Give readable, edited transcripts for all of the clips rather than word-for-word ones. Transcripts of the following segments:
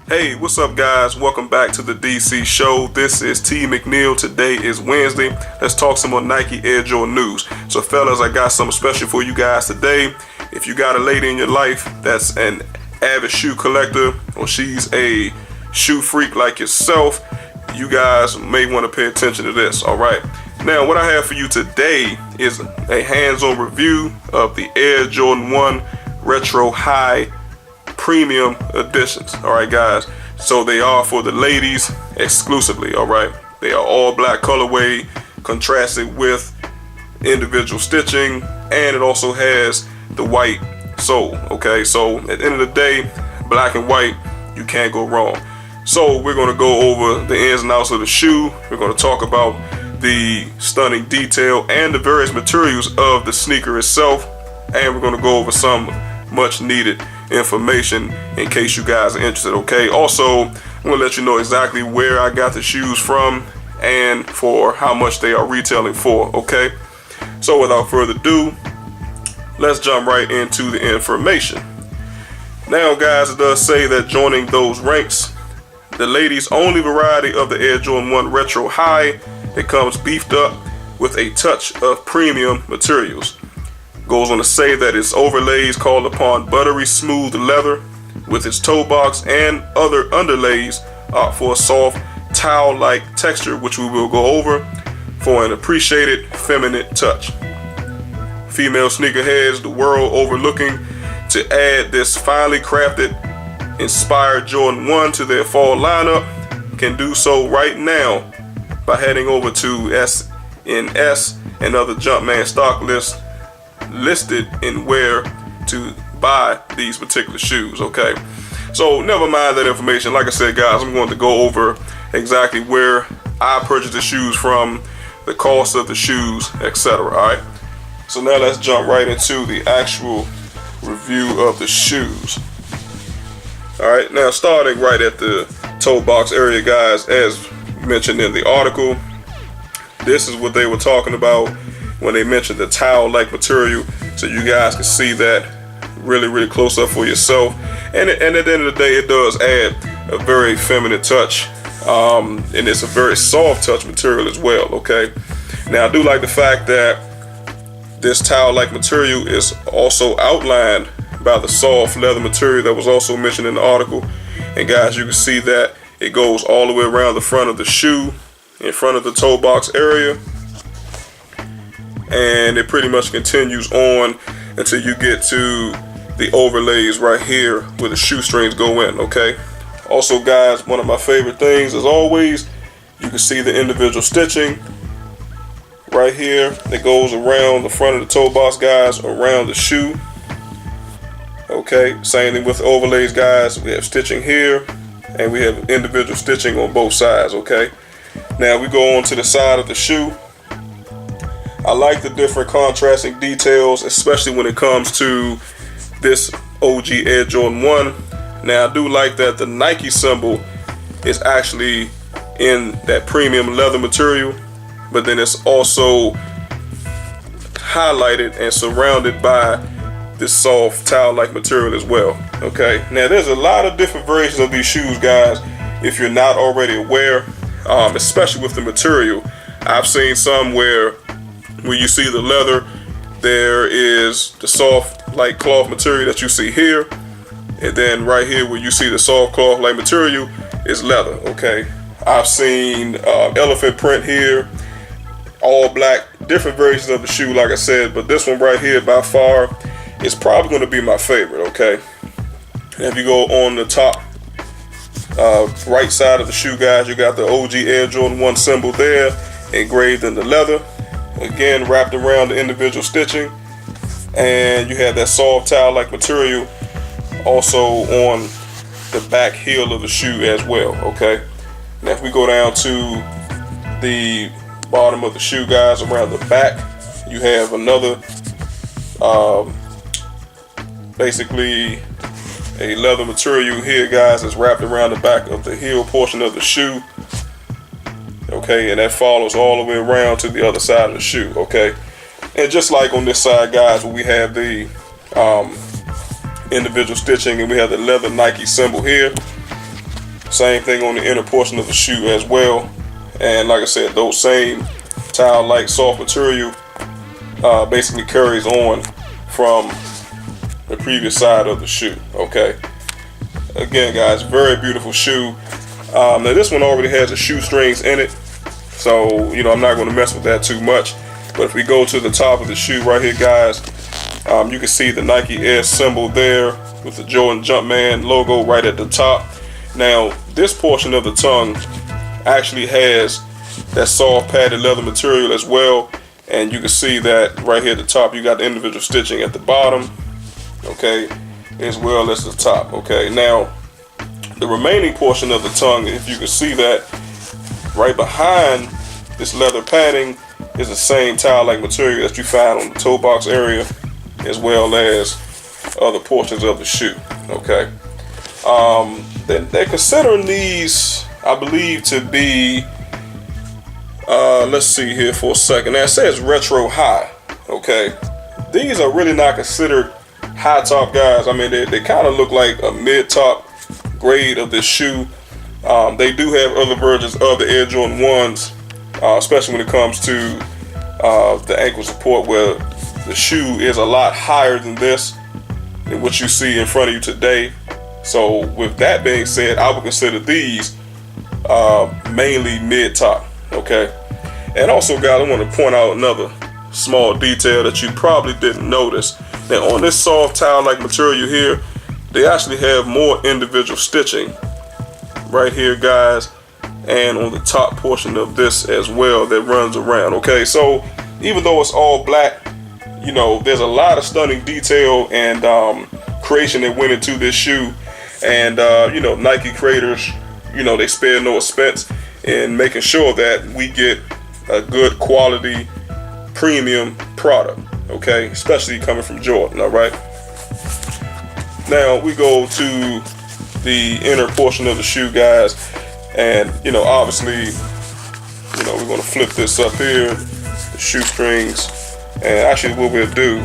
Hey, what's up guys? Welcome back to the DC show. This is T McNeil. Today is Wednesday. Let's talk some more Nike Air Jordan news. So fellas, I got something special for you guys today. If you got a lady in your life that's an avid shoe collector or she's a shoe freak like yourself, you guys may want to pay attention to this. Alright, now what I have for you today is a hands-on review of the Air Jordan 1 Retro High Premium editions. Alright guys, so they are for the ladies exclusively. Alright, they are all black colorway, contrasted with individual stitching, and it also has the white sole. Okay, so at the end of the day, black and white, you can't go wrong. So we're going to go over the ins and outs of the shoe. We're going to talk about the stunning detail and the various materials of the sneaker itself, and we're going to go over some much needed information in case you guys are interested. Okay, also I'm going to let you know exactly where I got the shoes from and for how much they are retailing for. Okay, so without further ado, let's jump right into the information. Now guys, it does say that joining those ranks, the ladies only variety of the Air Jordan 1 Retro High that comes beefed up with a touch of premium materials. Goes on to say that its overlays call upon buttery smooth leather with its toe box and other underlays for a soft towel-like texture, which we will go over for an appreciated feminine touch. Female sneakerheads the world over looking to add this finely crafted inspired Jordan 1 to their fall lineup can do so right now by heading over to WMNS and other Jumpman stock lists listed in where to buy these particular shoes. Okay, so never mind that information. Like I said guys, I'm going to go over exactly where I purchased the shoes from, the cost of the shoes, etc. Alright, so now let's jump right into the actual review of the shoes. Alright, now starting right at the toe box area guys, as mentioned in the article, this is what they were talking about when they mentioned the towel-like material, so you guys can see that really close up for yourself. And at the end of the day, it does add a very feminine touch, and it's a very soft touch material as well. Okay, now I do like the fact that this towel-like material is also outlined by the soft leather material that was also mentioned in the article. And guys, you can see that it goes all the way around the front of the shoe, in front of the toe box area, and it pretty much continues on until you get to the overlays right here where the shoestrings go in. Okay, also guys, one of my favorite things as always, you can see the individual stitching right here that goes around the front of the toe box guys, around the shoe. Okay, same thing with the overlays guys, we have stitching here and we have individual stitching on both sides. Okay, now we go on to the side of the shoe. I like the different contrasting details, especially when it comes to this OG Air Jordan 1. Now I do like that the Nike symbol is actually in that premium leather material, but then it's also highlighted and surrounded by this soft towel-like material as well. Okay, now there's a lot of different variations of these shoes guys, if you're not already aware, especially with the material. I've seen some where you see the leather, there is the soft like cloth material that you see here, and then right here where you see the soft cloth like material is leather. Okay, I've seen elephant print here, all black, different variations of the shoe like I said, but this one right here by far is probably going to be my favorite. Okay, and if you go on the top right side of the shoe guys, you got the OG Air Jordan 1 symbol there engraved in the leather, again wrapped around the individual stitching, and you have that soft towel-like material also on the back heel of the shoe as well. Okay, now if we go down to the bottom of the shoe guys, around the back, you have another basically a leather material here guys that's wrapped around the back of the heel portion of the shoe. Okay, and that follows all the way around to the other side of the shoe. Okay, and just like on this side guys, where we have the individual stitching and we have the leather Nike symbol here, Same thing on the inner portion of the shoe as well. And like I said, those same tile-like soft material basically carries on from the previous side of the shoe. Okay. Again, guys, very beautiful shoe. Now this one already has the shoestrings in it, so you know I'm not going to mess with that too much. But if we go to the top of the shoe right here, guys, you can see the Nike Air symbol there with the Jordan Jumpman logo right at the top. Now this portion of the tongue actually has that soft padded leather material as well, and you can see that right here at the top you got the individual stitching at the bottom, okay, as well as the top. Okay, now the remaining portion of the tongue, if you can see that right behind this leather padding, is the same tile-like material that you find on the toe box area as well as other portions of the shoe. Okay, they're considering these, I believe, to be let's see here for a second. Now it says retro high. Okay, these are really not considered high top, guys. I mean, they kind of look like a mid top grade of this shoe. They do have other versions of the Air Jordan 1s, especially when it comes to the ankle support, where the shoe is a lot higher than this, than what you see in front of you today. So with that being said, I would consider these mainly mid top. Okay, and also, guys, I want to point out another small detail that you probably didn't notice. Now on this soft tile-like material here, they actually have more individual stitching right here, guys, and on the top portion of this as well that runs around. Okay, so even though it's all black, you know, there's a lot of stunning detail and creation that went into this shoe. And you know, Nike creators, you know, they spare no expense in making sure that we get a good quality premium product. Okay, especially coming from Jordan. All right, now we go to the inner portion of the shoe, guys, and you know, obviously, you know, we're going to flip this up here, the shoestrings, and actually what we'll do,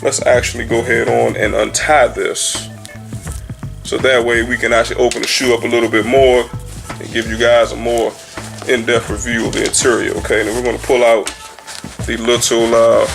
let's actually go ahead on and untie this, so that way we can actually open the shoe up a little bit more and give you guys a more in-depth review of the interior. Okay, now we're going to pull out the little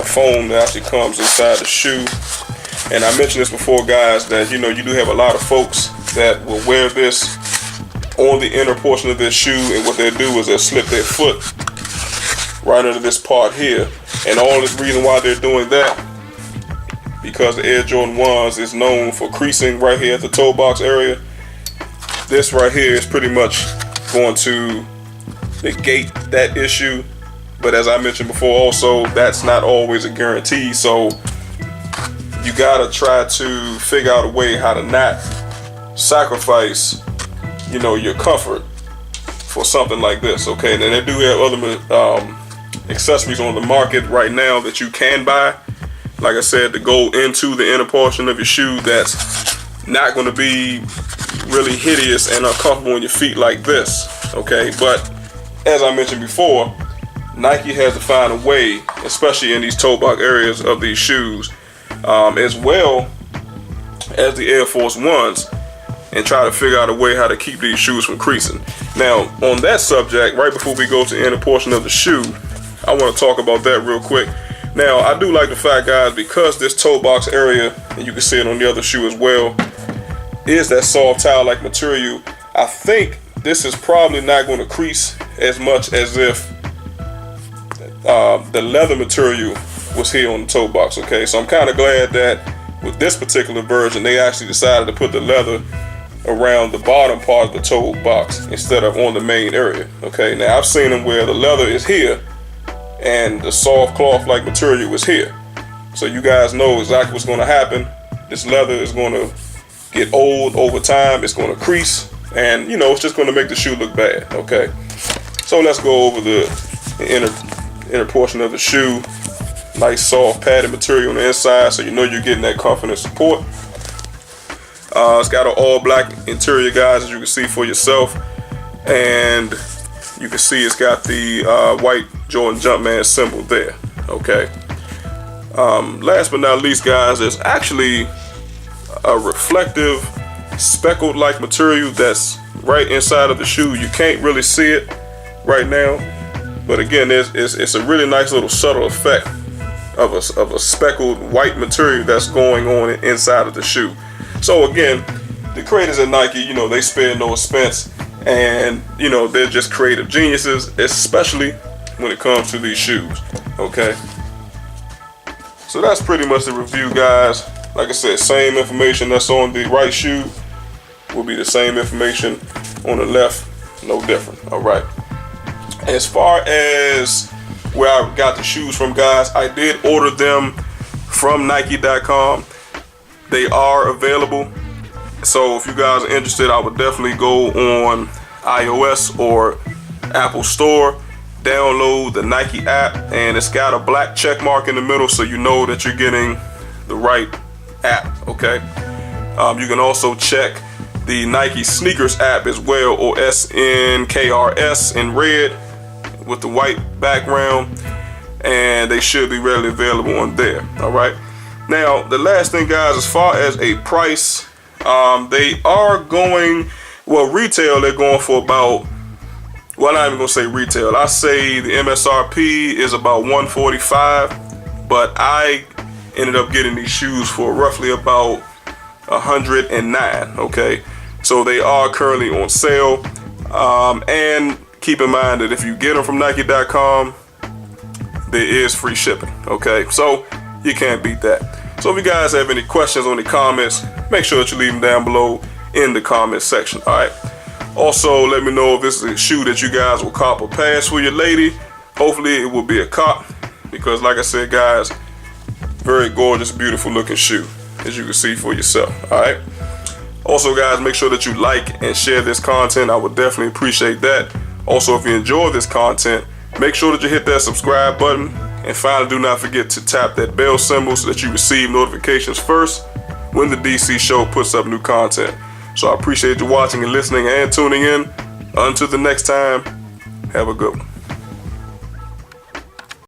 foam that actually comes inside the shoe. And I mentioned this before, guys, that you know, you do have a lot of folks that will wear this on the inner portion of this shoe, and what they'll do is they'll slip their foot right under this part here. And all the reason why they're doing that, because the Air Jordan 1s is known for creasing right here at the toe box area. This right here is pretty much going to negate that issue. But as I mentioned before, also, that's not always a guarantee. So you gotta try to figure out a way how to not sacrifice, you know, your comfort for something like this. Okay, now they do have other accessories on the market right now that you can buy, like I said, to go into the inner portion of your shoe that's not going to be really hideous and uncomfortable on your feet like this. Okay, but as I mentioned before, Nike has to find a way, especially in these toe box areas of these shoes, as well as the Air Force Ones, and try to figure out a way how to keep these shoes from creasing. Now, on that subject, right before we go to the inner portion of the shoe, I want to talk about that real quick. Now, I do like the fact, guys, because this toe box area, and you can see it on the other shoe as well, is that soft tile-like material. I think this is probably not going to crease as much as if the leather material was here on the toe box. Okay, so I'm kind of glad that with this particular version, they actually decided to put the leather around the bottom part of the toe box instead of on the main area. Okay, now I've seen them where the leather is here and the soft cloth like material is here. So you guys know exactly what's going to happen. This leather is going to get old over time. It's going to crease, and you know, it's just going to make the shoe look bad. Okay, so let's go over the inner portion of the shoe. Nice soft padded material on the inside, so you know you're getting that comfort and support. It's got an all black interior, guys, as you can see for yourself, and you can see it's got the white Jordan Jumpman symbol there. Okay, last but not least, guys, there's actually a reflective speckled like material that's right inside of the shoe. You can't really see it right now, but again, it's a really nice little subtle effect of a speckled white material that's going on inside of the shoe. So again, the creators at Nike, you know, they spare no expense, and you know, they're just creative geniuses, especially when it comes to these shoes. Okay, so that's pretty much the review, guys. Like I said, same information that's on the right shoe will be the same information on the left, no different. All right, as far as where I got the shoes from, guys, I did order them from Nike.com. They are available, so if you guys are interested, I would definitely go on iOS or Apple Store, download the Nike app, and it's got a black check mark in the middle, so you know that you're getting the right app. Okay, you can also check the Nike Sneakers app as well, or SNKRS in red with the white background, and they should be readily available on there. All right, now the last thing, guys, as far as a price, they are going, well, retail, they're going for about, well, I'm not even gonna say retail, I say the MSRP is about $145, but I ended up getting these shoes for roughly about $109. Okay, so they are currently on sale, and keep in mind that if you get them from Nike.com, there is free shipping. Okay, so you can't beat that. So if you guys have any questions or any comments, make sure that you leave them down below in the comment section. All right, also let me know if this is a shoe that you guys will cop or pass for your lady. Hopefully it will be a cop, because like I said, guys, very gorgeous, beautiful looking shoe, as you can see for yourself. All right, also, guys, make sure that you like and share this content. I would definitely appreciate that. Also, if you enjoy this content, make sure that you hit that subscribe button, and finally, do not forget to tap that bell symbol so that you receive notifications first when the DC Show puts up new content. So I appreciate you watching and listening and tuning in. Until the next time, have a good one.